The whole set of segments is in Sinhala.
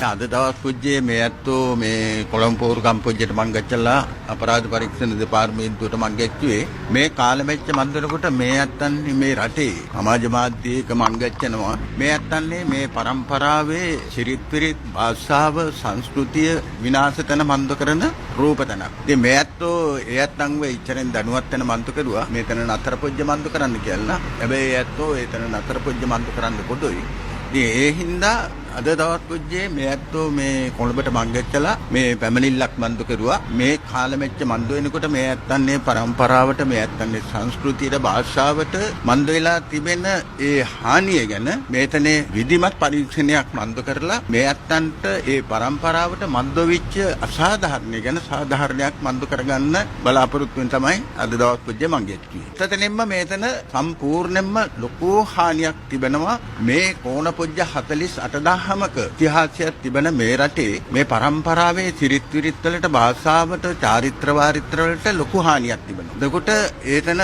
අද දවස් කුජ්ජේ මේ ඇත්තෝ මේ කොළඹ පෝරුකම් පොජ්ජයට මං ගච්ඡලා අපරාධ පරීක්ෂණ දෙපාර්තමේන්තුවට මං ගැච්චුවේ මේ කාලෙමෙච්ච මන් දෙනකොට මේ ඇත්තන් මේ රටේ සමාජ මාධ්‍යයක මං ගච්ඡනවා මේ ඇත්තන්නේ මේ પરම්පරාවේ සිරිත් පිරිත් භාෂාව සංස්කෘතිය විනාශ තන මන්ද කරන රූපතනක්. ඉතින් මේ ඇත්තෝ ඒ ඇත්තන්ව ඉච්චරෙන් දැනුවත් වෙන මන්ද කරුවා මේතන නතර පොජ්ජ මන්ද කරන්න කියලා. හැබැයි ඒ ඇත්තෝ ඒතන නතර පොජ්ජ මන්ද කරන්න පොඩොයි. ඉතින් ඒ හින්දා අද දවස් කුජ්ජේ මේ ඇත්තෝ මේ කොළඹට මං ගැච්චලා මේ පැමිණිල්ලක් මන්දු කරුවා මේ කාලෙමෙච්ච මන්දු වෙනකොට මේ ඇත්තන්නේ પરම්පරාවට මේ ඇත්තන්නේ සංස්කෘතියට භාෂාවට මන්දු වෙලා තිබෙන ඒ හානිය ගැන මේතනේ විධිමත් පරීක්ෂණයක් මන්දු කරලා මේ ඇත්තන්ට ඒ પરම්පරාවට මන්දු වෙච්ච අසාධාරණ ගැන සාධාරණයක් මන්දු කරගන්න බලාපොරොත්තු වෙන තමයි අද දවස් කුජ්ජේ මං ගැච්චුවේ. එතනින්ම මේතන සම්පූර්ණයෙන්ම ලොකු හානියක් තිබෙනවා මේ කෝණ පොජ්ජ 48000 හමක ඉතිහාසයක් තිබෙන මේ රටේ මේ પરම්පරාවේ සිරිත් විරිත් වලට භාෂාවට චාරිත්‍ර වාරිත්‍ර වලට ලොකු හානියක් තිබෙනවා. එතකොට ඒතන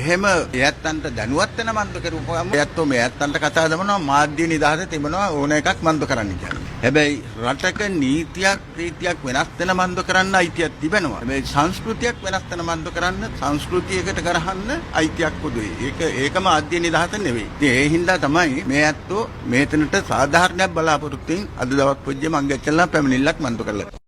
එහෙම එයත්න්ට දැනුවත් වෙන මන්ද කරුවාම එයත්ෝ මේ එයත්න්ට කතා දමනවා මාධ්‍ය නිදහස තිබෙනවා ඕන එකක් මන්ද කරන්න කියන්නේ. හැබැයි රටක නීතියක් රීතියක් වෙනස් වෙන මන්ද කරන්න අයිතියක් තිබෙනවා. හැබැයි සංස්කෘතියක් වෙනස් වෙන මන්ද කරන්න සංස්කෘතියකට කරහන්න අයිතියක් පොදුයි. ඒකම ආද්‍ය නිදහස නෙවෙයි. ඉතින් ඒ හින්දා තමයි මේ ඇත්තෝ මේතනට සාධාරණ බලාපොරොත්තුෙන් අද දවස් පොජ්ජේ මං ගැච්චලා පැමිණිල්ලක් මන්තු කරලා